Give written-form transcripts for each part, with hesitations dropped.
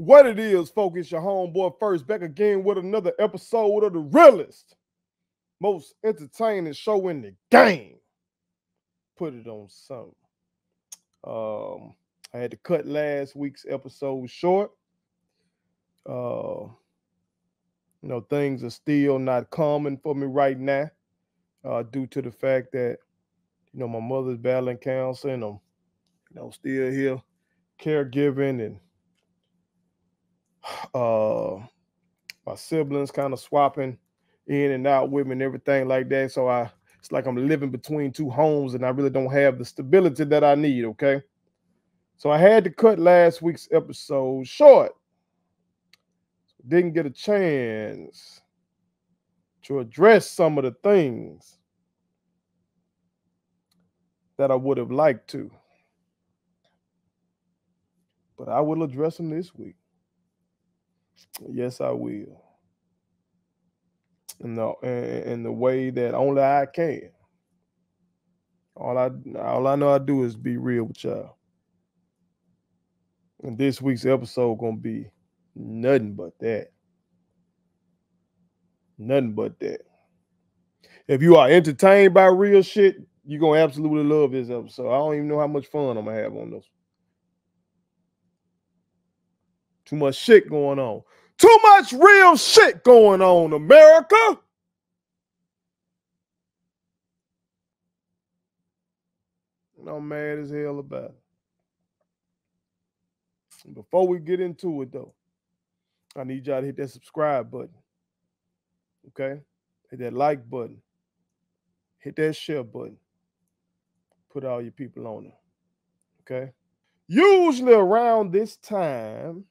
What it is, folks, it's your homeboy First back again with another episode of the realest, most entertaining show in the game. Put it on something. I had to cut last week's episode short. Uh, things are still not common for me right now, due to the fact that my mother's battling cancer, and I'm still here caregiving, and uh my siblings kind of swapping in and out with me and everything like that. So it's like I'm living between two homes and I really don't have the stability that I need, okay? So I had to cut last week's episode short. Didn't get a chance to address some of the things that I would have liked to. But I will address them this week. Yes, I will. No, in the way that only I can. All I know I do is be real with y'all. And this week's episode gonna be nothing but that. Nothing but that. If you are entertained by real shit, you're gonna absolutely love this episode. I don't even know how much fun I'm gonna have on this. Too much shit going on. Too much real shit going on, America. And I'm mad as hell about it. Before we get into it, though, I need y'all to hit that subscribe button. Okay? Hit that like button. Hit that share button. Put all your people on it. Okay? Usually around this time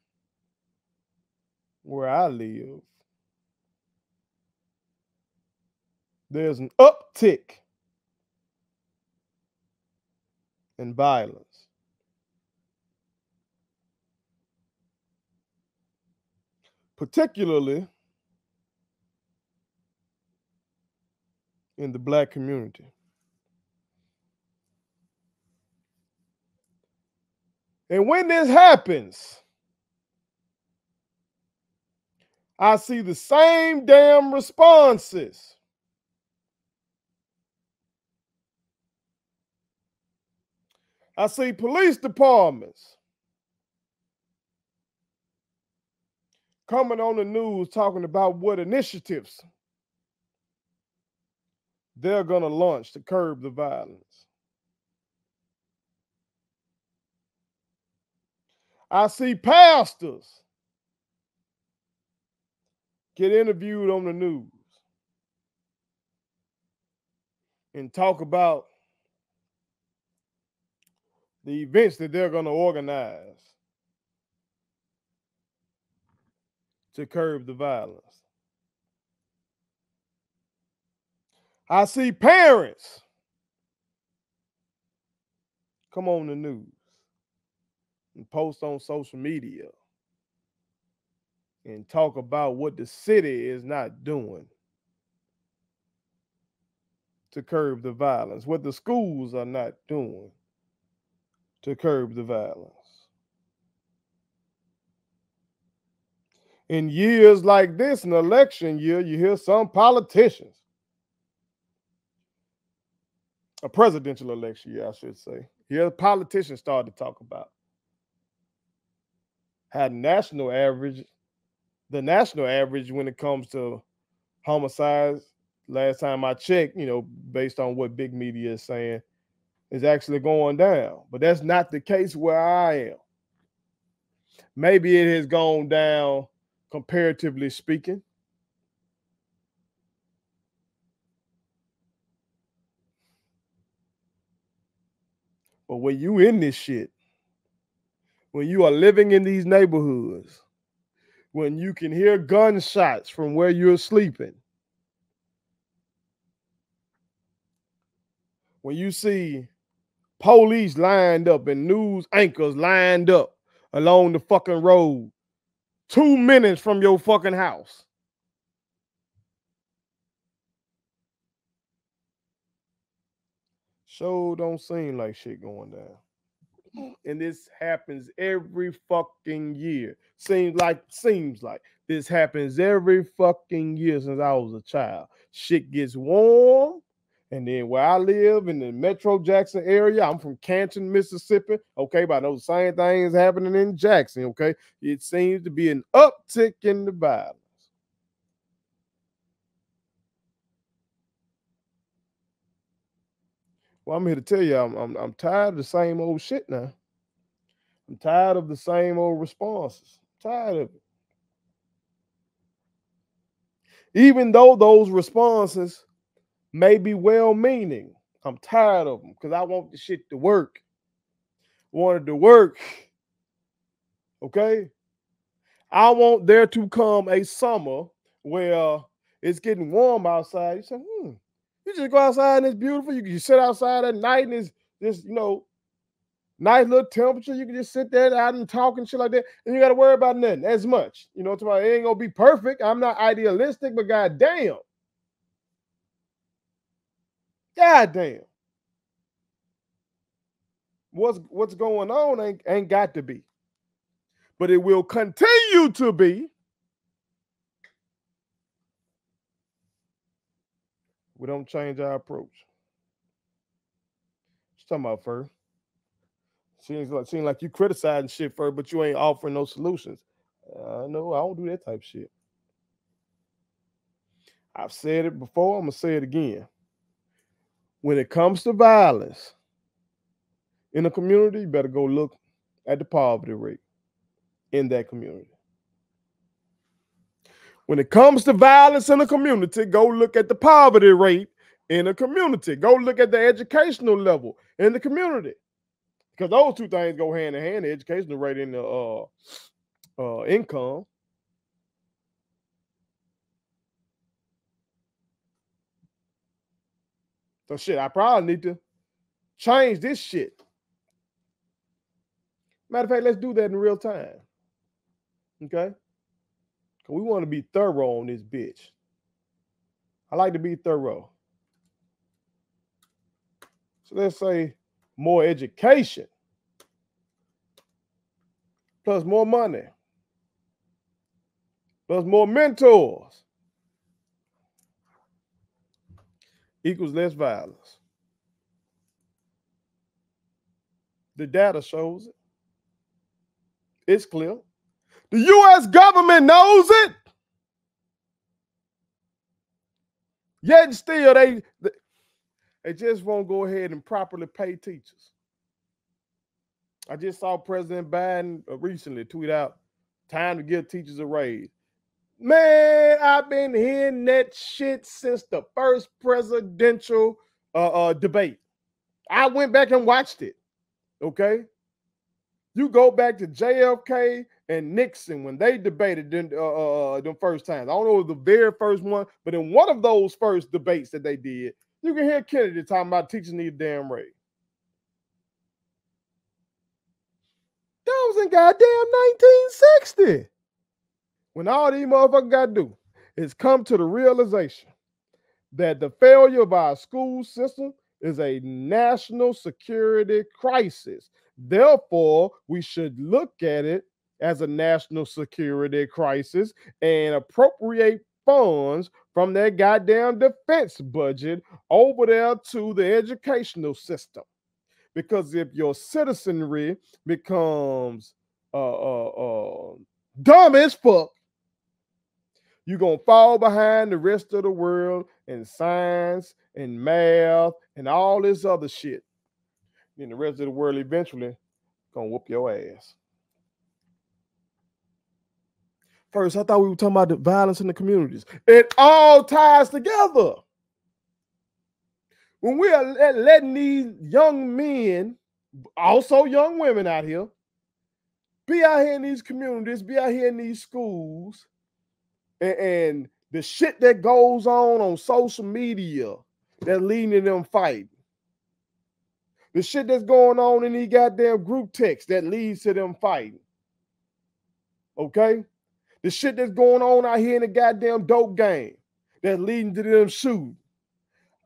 where I live, there's an uptick in violence. Particularly in the black community. And when this happens, I see the same damn responses. I see police departments coming on the news talking about what initiatives they're going to launch to curb the violence. I see pastors get interviewed on the news and talk about the events that they're going to organize to curb the violence. I see parents come on the news and post on social media and talk about what the city is not doing to curb the violence, what the schools are not doing to curb the violence. In years like this, an election year, you hear some politicians, a presidential election year, I should say, here politicians start to talk about how the national average when it comes to homicides, last time I checked, based on what big media is saying, is actually going down. But that's not the case where I am. Maybe it has gone down comparatively speaking. But when you in this shit, when you are living in these neighborhoods, when you can hear gunshots from where you're sleeping, when you see police lined up and news anchors lined up along the fucking road 2 minutes from your fucking house, sure don't seem like shit going down. And this happens every fucking year. Seems like this happens every fucking year since I was a child. Shit gets warm. And then where I live in the Metro Jackson area, I'm from Canton, Mississippi. Okay, but I know the same thing is happening in Jackson. Okay, it seems to be an uptick in the violence. Well, I'm here to tell you, I'm tired of the same old shit now. I'm tired of the same old responses. I'm tired of it. Even though those responses may be well-meaning, I'm tired of them because I want the shit to work. Want it to work. Okay? I want there to come a summer where it's getting warm outside. You say, you just go outside and it's beautiful. You can sit outside at night and it's just, nice little temperature. You can just sit there out and talk and shit like that. And you got to worry about nothing as much. It ain't going to be perfect. I'm not idealistic, but goddamn. Goddamn. What's going on ain't got to be. But it will continue to be. We don't change our approach. What you talking about, Fur? Seems like you criticizing shit, Fur, but you ain't offering no solutions. No, I don't do that type of shit. I've said it before. I'm going to say it again. When it comes to violence in a community, you better go look at the poverty rate in that community. When it comes to violence in a community, go look at the poverty rate in a community. Go look at the educational level in the community. Because those two things go hand in hand, the educational rate and the income. So shit, I probably need to change this shit. Matter of fact, let's do that in real time. Okay? Because we want to be thorough on this bitch. I like to be thorough. So let's say more education plus more money plus more mentors equals less violence. The data shows it. It's clear. The U.S. government knows it. Yet and still, they just won't go ahead and properly pay teachers. I just saw President Biden recently tweet out, time to give teachers a raise. Man, I've been hearing that shit since the first presidential debate. I went back and watched it. Okay? You go back to JFK and Nixon when they debated them first times. I don't know the very first one, but in one of those first debates that they did, you can hear Kennedy talking about teachers need a damn raise. That was in goddamn 1960. When all these motherfuckers got to do is come to the realization that the failure of our school system is a national security crisis. Therefore, we should look at it as a national security crisis and appropriate funds from their goddamn defense budget over there to the educational system. Because if your citizenry becomes dumb as fuck, you're going to fall behind the rest of the world in science and math and all this other shit. Then the rest of the world eventually going to whoop your ass. First, I thought we were talking about the violence in the communities. It all ties together. When we are letting these young men, also young women out here, be out here in these communities, be out here in these schools, and the shit that goes on social media that's leading to them fighting. The shit that's going on in these goddamn group texts that leads to them fighting. Okay? The shit that's going on out here in the goddamn dope game that's leading to them shooting.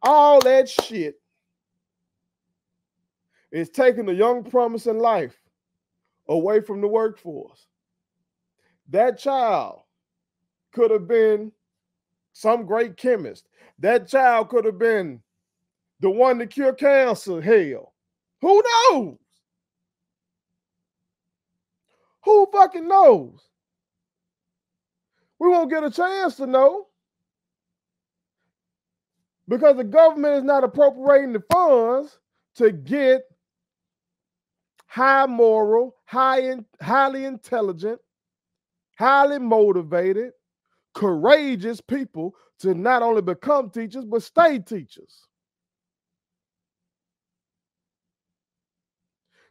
All that shit is taking the young promising life away from the workforce. That child could have been some great chemist. That child could have been the one to cure cancer. Hell, who knows? Who fucking knows? We won't get a chance to know because the government is not appropriating the funds to get high moral, highly intelligent, highly motivated, courageous people to not only become teachers, but stay teachers.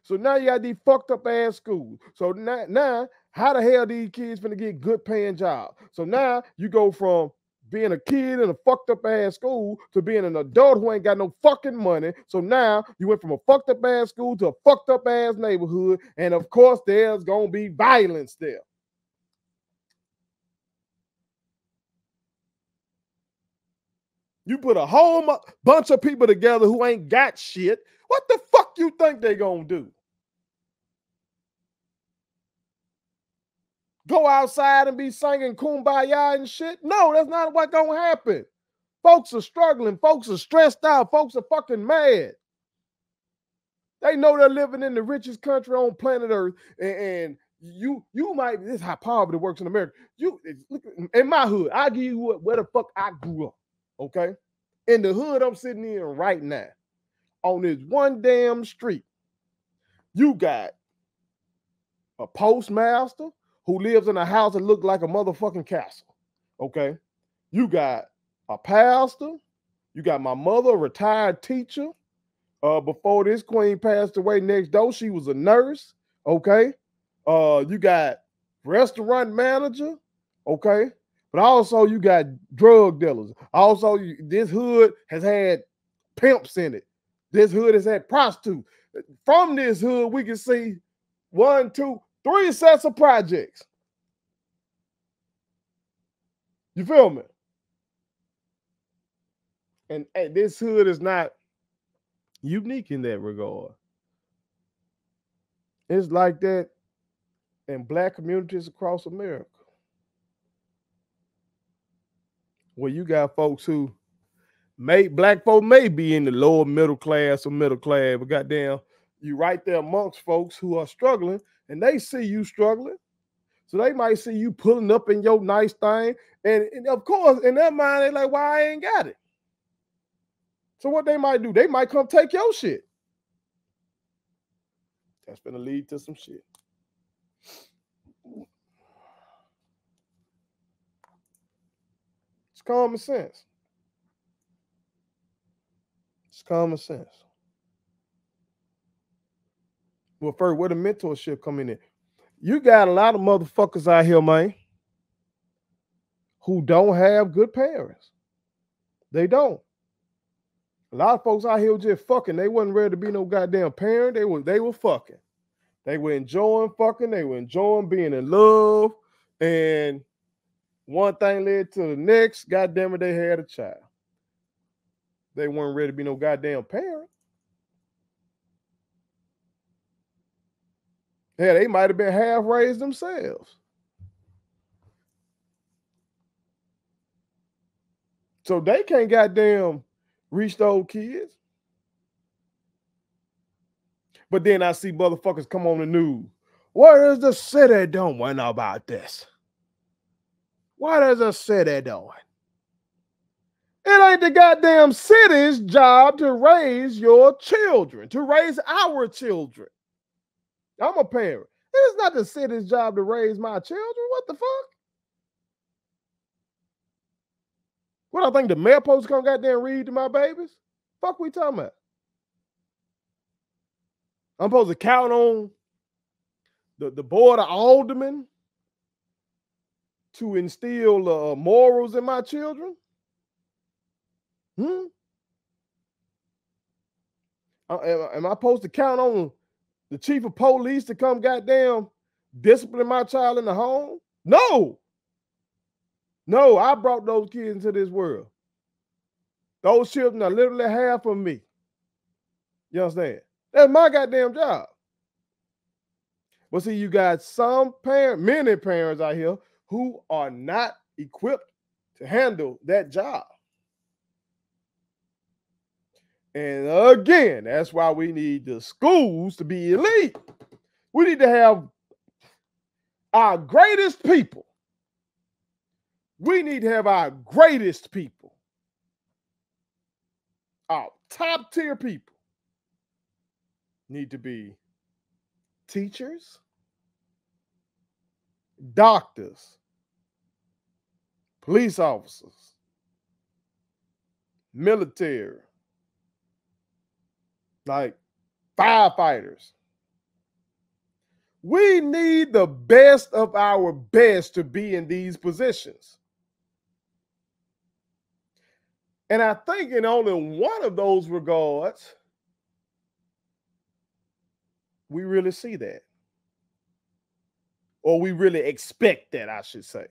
So now you got these fucked up ass schools. So now how the hell these kids finna get good paying jobs? So now you go from being a kid in a fucked up ass school to being an adult who ain't got no fucking money. So now you went from a fucked up ass school to a fucked up ass neighborhood. And of course, there's gonna be violence there. You put a whole bunch of people together who ain't got shit. What the fuck you think they gonna do? Go outside and be singing kumbaya and shit? No, that's not what's gonna happen. Folks are struggling. Folks are stressed out. Folks are fucking mad. They know they're living in the richest country on planet Earth, and you might. This is how poverty works in America. Look in my hood. I give you where the fuck I grew up. Okay, in the hood I'm sitting in right now, on this one damn street, you got a postmaster who lives in a house that looks like a motherfucking castle. Okay, you got a pastor. You got my mother, a retired teacher. Before this queen passed away next door, she was a nurse. Okay. You got restaurant manager. Okay. But also you got drug dealers. Also, this hood has had pimps in it. This hood has had prostitutes. From this hood, we can see 1, 2, 3 sets of projects. You feel me? And this hood is not unique in that regard. It's like that in black communities across America, where you got folks who black folk may be in the lower middle class or middle class, but goddamn, you right there amongst folks who are struggling, and they see you struggling. So they might see you pulling up in your nice thing. And of course, in their mind, they're like, why I ain't got it? So what they might do, they might come take your shit. That's going to lead to some shit. It's common sense. It's common sense. Well, first, where the mentorship come in? You got a lot of motherfuckers out here, man, who don't have good parents. They don't. A lot of folks out here just fucking. They wasn't ready to be no goddamn parent. They were fucking. They were enjoying fucking. They were enjoying being in love. And one thing led to the next. Goddamn it, they had a child. They weren't ready to be no goddamn parent. Yeah, they might have been half raised themselves. So they can't goddamn reach those kids. But then I see motherfuckers come on the news. What is the city doing about this? What is the city doing? It ain't the goddamn city's job to raise your children, to raise our children. I'm a parent. It is not the city's job to raise my children. What the fuck? What I think the mayor supposed to come goddamn read to my babies? Fuck we talking about? I'm supposed to count on the board of aldermen to instill morals in my children? Am I supposed to count on the chief of police to come goddamn discipline my child in the home? No. No, I brought those kids into this world. Those children are literally half of me. You understand? That's my goddamn job. But see, you got many parents out here who are not equipped to handle that job. And again, that's why we need the schools to be elite. We need to have our greatest people. We need to have our greatest people. Our top tier people need to be teachers, doctors, police officers, military, like firefighters. We need the best of our best to be in these positions. And I think in only one of those regards, we really see that. Or we really expect that, I should say.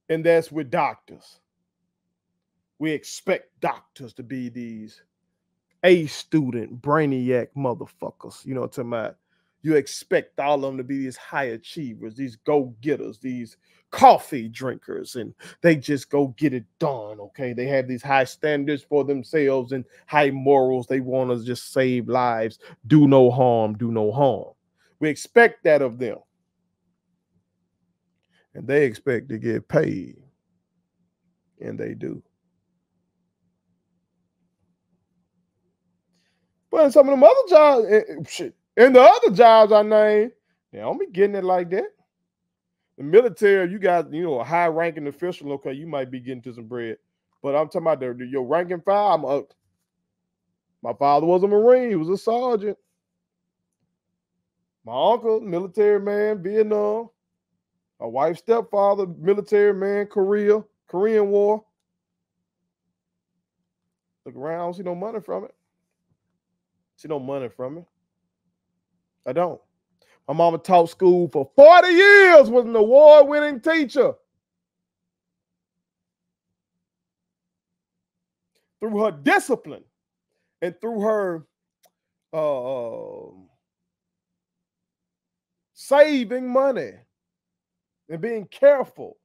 And that's with doctors. We expect doctors to be these A student, brainiac motherfuckers. You know what I'm talking about? You expect all of them to be these high achievers, these go-getters, these coffee drinkers, and they just go get it done, okay? They have these high standards for themselves and high morals. They want to just save lives, do no harm, do no harm. We expect that of them. And they expect to get paid. And they do. But in some of them other jobs, shit, in the other jobs I named, they don't be getting it like that. The military, you got, a high-ranking official, okay, you might be getting to some bread. But I'm talking about your rank and file. My father was a Marine. He was a sergeant. My uncle, military man, Vietnam. My wife's stepfather, military man, Korean War. Look around, I don't see no money from it. See no money from it. I don't. My mama taught school for 40 years, was an award-winning teacher. Through her discipline and through her saving money and being careful,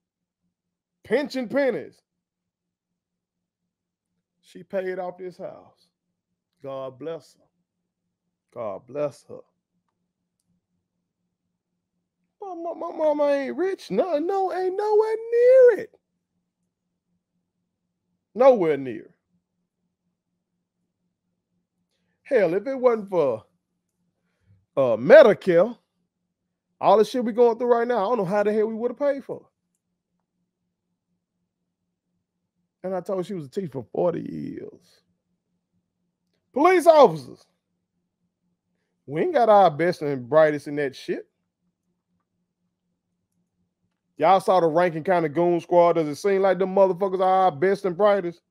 pinching pennies, she paid off this house. God bless her. God bless her. My mama ain't rich. No, ain't nowhere near it. Nowhere near. Hell, if it wasn't for Medicare, all the shit we going through right now, I don't know how the hell we would have paid for it. And I told her she was a teacher for 40 years. Police officers. We ain't got our best and brightest in that shit. Y'all saw the ranking kind of goon squad. Does it seem like them motherfuckers are our best and brightest?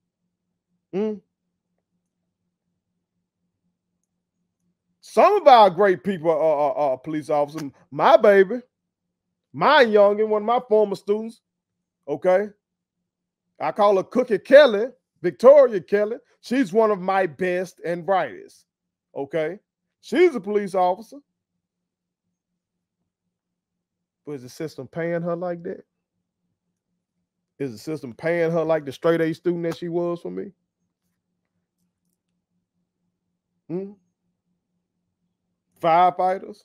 Some of our great people are police officers. My baby, my youngin', one of my former students, okay? I call her Cookie Kelly, Victoria Kelly. She's one of my best and brightest, okay? She's a police officer. But is the system paying her like that? Is the system paying her like the straight A student that she was for me? Firefighters.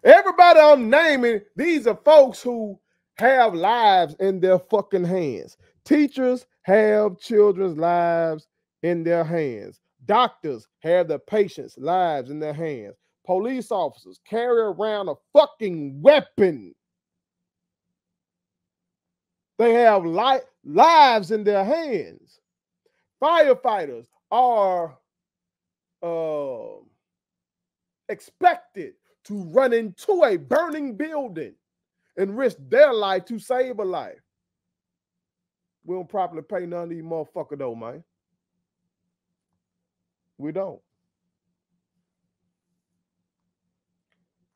Everybody I'm naming, these are folks who have lives in their fucking hands. Teachers have children's lives in their hands. Doctors have the patients' lives in their hands. Police officers carry around a fucking weapon. They have lives in their hands. Firefighters are expected to run into a burning building and risk their life to save a life. We don't properly pay none of these motherfuckers though, man. We don't.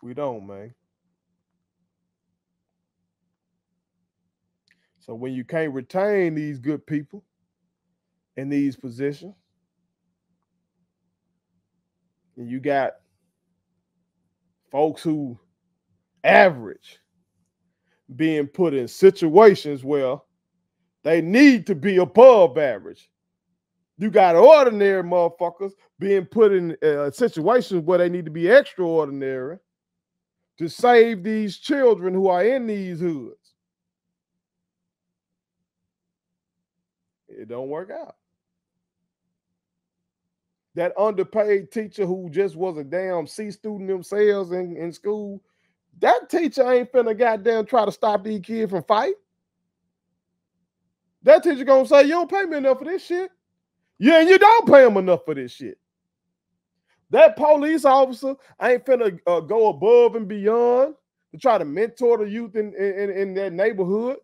We don't, man. So when you can't retain these good people in these positions, And you got folks who average being put in situations where they need to be above average. You got ordinary motherfuckers being put in situations where they need to be extraordinary to save these children who are in these hoods. It don't work out. That underpaid teacher who just was a damn C student themselves in school, that teacher ain't finna goddamn try to stop these kids from fighting. That teacher gonna say, you don't pay me enough for this shit. Yeah, and you don't pay them enough for this shit. That police officer ain't finna go above and beyond to try to mentor the youth in that neighborhood.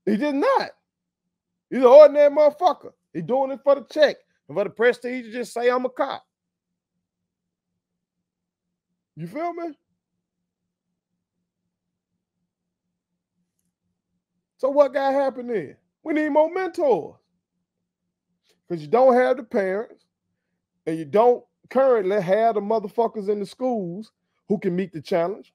He just not. He's an ordinary motherfucker. He doing it for the check and for the prestige to just say I'm a cop. You feel me? So what got happened then? We need more mentors. Because you don't have the parents and you don't currently have the motherfuckers in the schools who can meet the challenge.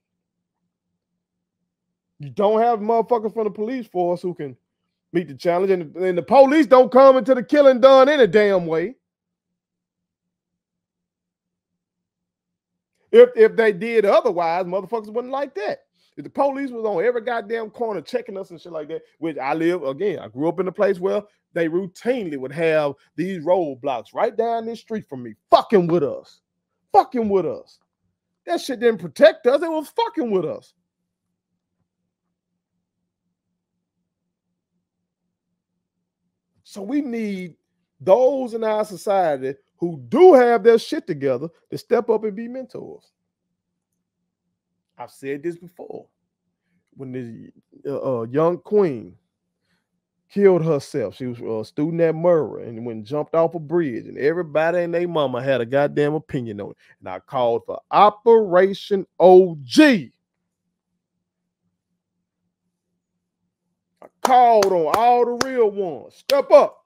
You don't have motherfuckers from the police force who can meet the challenge. And the police don't come into the killing done any damn way. If they did otherwise, motherfuckers wouldn't like that. If the police was on every goddamn corner checking us and shit like that, which I grew up in a place where they routinely would have these roadblocks right down this street from me, fucking with us. That shit didn't protect us, it was fucking with us. So we need those in our society who do have their shit together to step up and be mentors. I've said this before. When the young queen killed herself, she was a student at Murray and when jumped off a bridge, and everybody and their mama had a goddamn opinion on it. And I called for Operation OG. I called on all the real ones. Step up.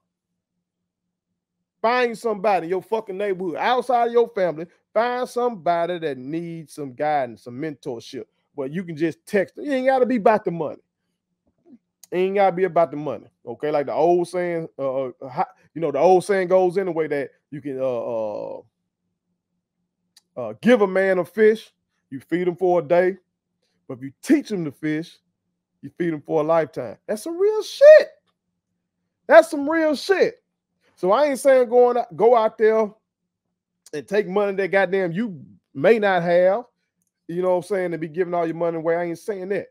Find somebody in your fucking neighborhood, outside of your family. Find somebody that needs some guidance, some mentorship. But you can just text them. You ain't got to be about the money. It ain't got to be about the money. Okay, like the old saying, the old saying goes in the way that you can give a man a fish, you feed him for a day. But if you teach him to fish, you feed him for a lifetime. That's some real shit. That's some real shit. So I ain't saying go out there and take money that goddamn you may not have, you know what I'm saying, to be giving all your money away. I ain't saying that.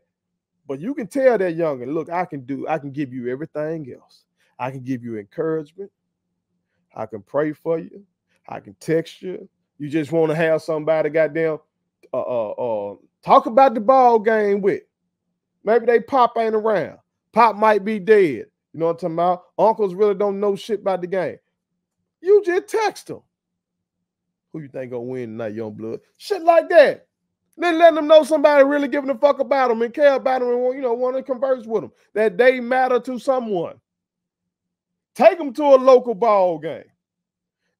But you can tell that youngin, look, I can give you everything else. I can give you encouragement. I can pray for you. I can text you. You just want to have somebody goddamn talk about the ball game with. Maybe they pop ain't around. Pop might be dead. You know what I'm talking about? Uncles really don't know shit about the game. You just text them. Who you think gonna win tonight, young blood? Shit like that. Then letting them know somebody really giving a fuck about them and care about them and want to converse with them. That they matter to someone. Take them to a local ball game.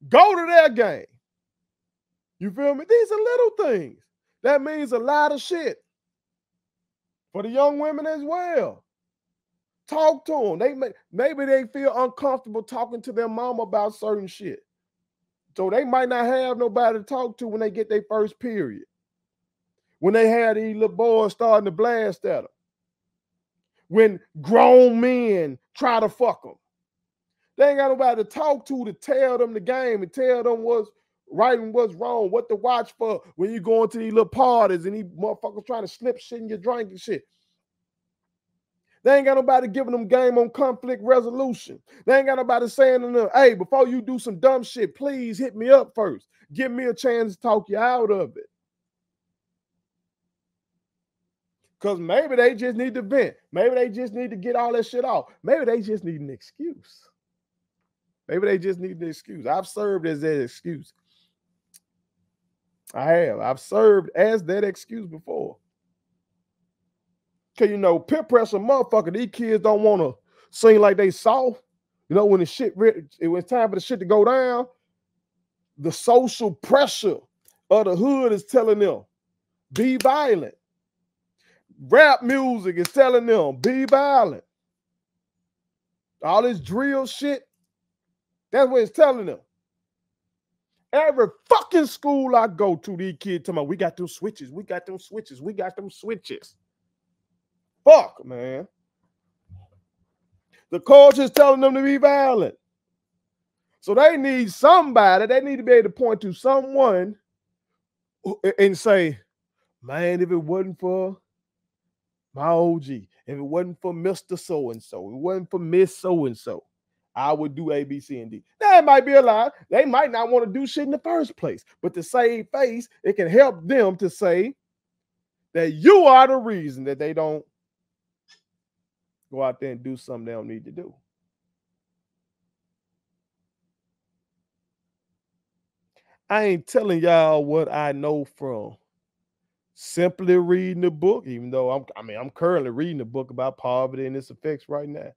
Go to their game. You feel me? These are little things. That means a lot of shit for the young women as well. Talk to them. Maybe they feel uncomfortable talking to their mom about certain shit. So they might not have nobody to talk to when they get their first period. When they had these little boys starting to blast at them. When grown men try to fuck them. They ain't got nobody to talk to tell them the game and tell them what's right and what's wrong, what to watch for when you go into these little parties and these motherfuckers trying to slip shit in your drink and shit. They ain't got nobody giving them game on conflict resolution. They ain't got nobody saying to them, hey, before you do some dumb shit, please hit me up first. Give me a chance to talk you out of it. Because maybe they just need to vent. Maybe they just need to get all that shit off. Maybe they just need an excuse. Maybe they just need an excuse. I've served as that excuse. I have. I've served as that excuse before. Because, peer pressure, motherfucker, these kids don't want to seem like they soft. When when it's time for the shit to go down, The social pressure of the hood is telling them, be violent. Rap music is telling them, be violent. All this drill shit, that's what it's telling them. Every fucking school I go to, these kids tell me, we got them switches, we got them switches, we got them switches. Fuck, man. The culture is telling them to be violent. So they need somebody, they need to be able to point to someone and say, man, if it wasn't for my OG, if it wasn't for Mr. So-and-so, if it wasn't for Miss So-and-so, I would do A, B, C, and D. That might be a lie. They might not want to do shit in the first place. But to save face, it can help them to say that you are the reason that they don't go out there and do something they don't need to do. I ain't telling y'all what I know from simply reading the book, even though I'm currently reading a book about poverty and its effects right now.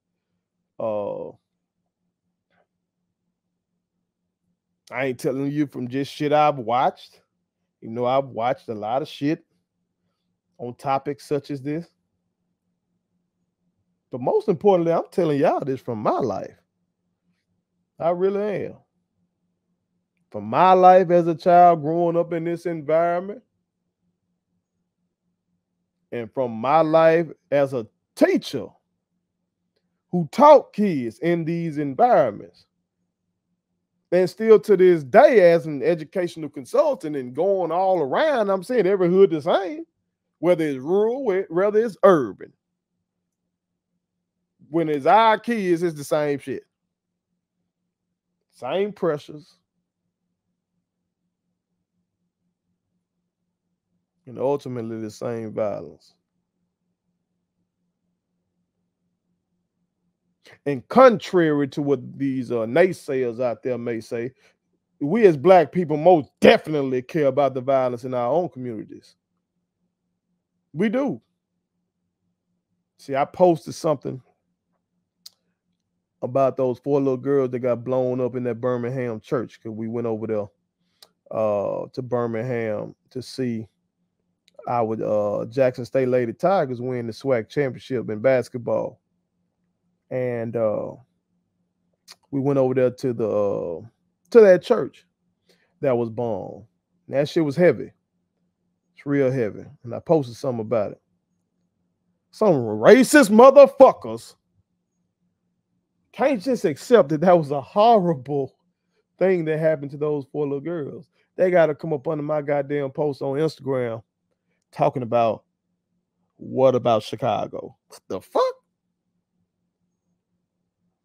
I ain't telling you from just shit I've watched. You know, I've watched a lot of shit on topics such as this. But most importantly, I'm telling y'all this from my life. I really am. From my life as a child growing up in this environment, and from my life as a teacher who taught kids in these environments. And still to this day, as an educational consultant and going all around, I'm saying every hood the same, whether it's rural, whether it's urban. When it's our kids, it's the same shit. Same pressures. And ultimately the same violence. And contrary to what these naysayers out there may say, we as Black people most definitely care about the violence in our own communities. We do. See, I posted something about those 4 little girls that got blown up in that Birmingham church, because we went over there to Birmingham to see our Jackson State Lady Tigers win the SWAC championship in basketball. And we went over there to that church that was bombed. That shit was heavy. It's real heavy. And I posted something about it. Some racist motherfuckers can't just accept that was a horrible thing that happened to those 4 little girls. They got to come up under my goddamn post on Instagram talking about, what about Chicago? What the fuck?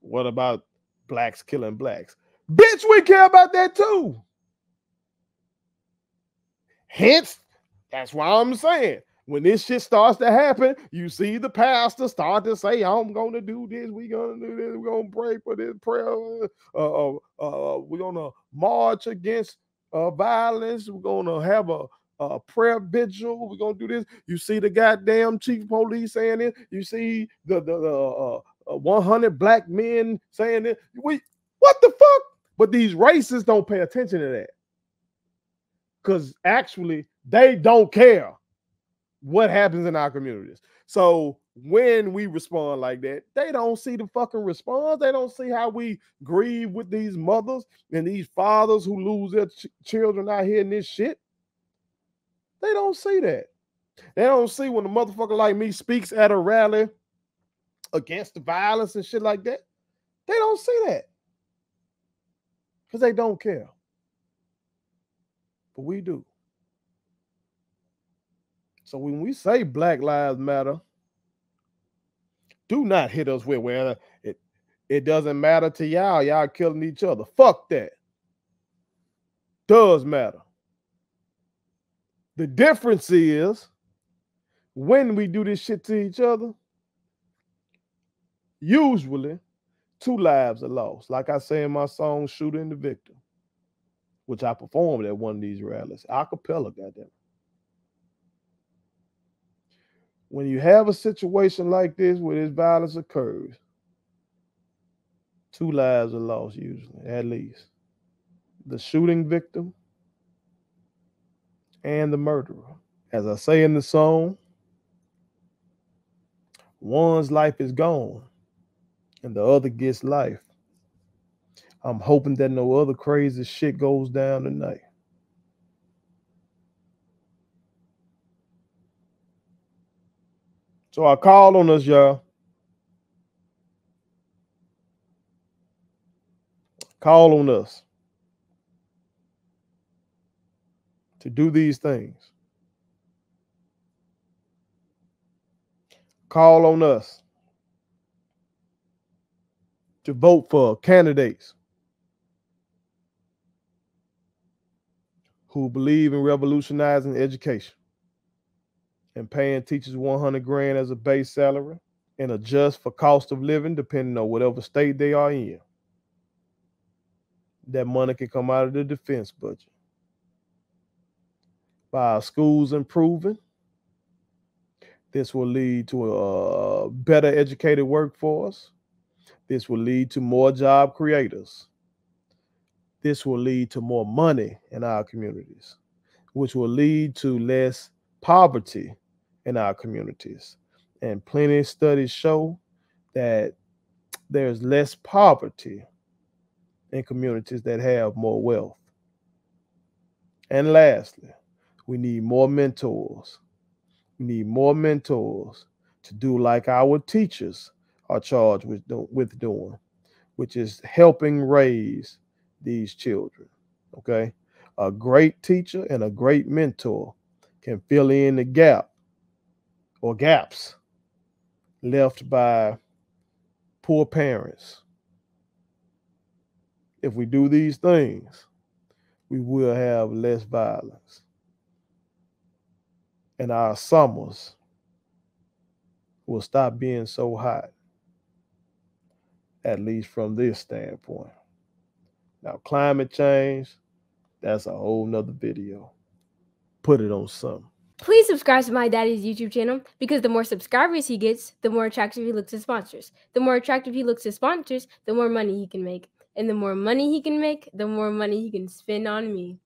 What about Blacks killing Blacks? Bitch, we care about that too. Hence, that's why I'm saying, when this shit starts to happen, you see the pastor start to say, I'm going to do this, we're going to do this, we're going to pray for this prayer, we're going to march against violence, we're going to have a prayer vigil, we're going to do this. You see the goddamn chief of police saying it. You see the 100 Black men saying it. What the fuck? But these racists don't pay attention to that. Because actually, they don't care what happens in our communities. So when we respond like that, they don't see the fucking response. They don't see how we grieve with these mothers and these fathers who lose their children out here in this shit. They don't see that. They don't see when a motherfucker like me speaks at a rally against the violence and shit like that. They don't see that. Because they don't care. But we do. So when we say Black Lives Matter, do not hit us with where it doesn't matter to y'all. Y'all killing each other. Fuck that. Does matter. The difference is when we do this shit to each other, usually 2 lives are lost. Like I say in my song, Shooting the Victim, which I performed at one of these rallies. A cappella, goddamn. When you have a situation like this where this violence occurs, 2 lives are lost usually, at least. the shooting victim, and the murderer. As I say in the song, one's life is gone and the other gets life. I'm hoping that no other crazy shit goes down tonight. So I call on us, y'all. Call on us to do these things. Call on us to vote for candidates who believe in revolutionizing education and paying teachers 100 grand as a base salary and adjust for cost of living depending on whatever state they are in. That money can come out of the defense budget. By our schools improving, this will lead to a better educated workforce. This will lead to more job creators. This will lead to more money in our communities, which will lead to less poverty in our communities. And plenty of studies show that there's less poverty in communities that have more wealth. And lastly, we need more mentors. We need more mentors to do like our teachers are charged with doing, which is helping raise these children. Okay? A great teacher and a great mentor can fill in the gap or gaps left by poor parents. If we do these things, we will have less violence. And our summers will stop being so hot, at least from this standpoint. Now, climate change, that's a whole nother video. Put it on something. Please subscribe to my daddy's YouTube channel because the more subscribers he gets, the more attractive he looks to sponsors. The more attractive he looks to sponsors, the more money he can make. And the more money he can make, the more money he can spend on me.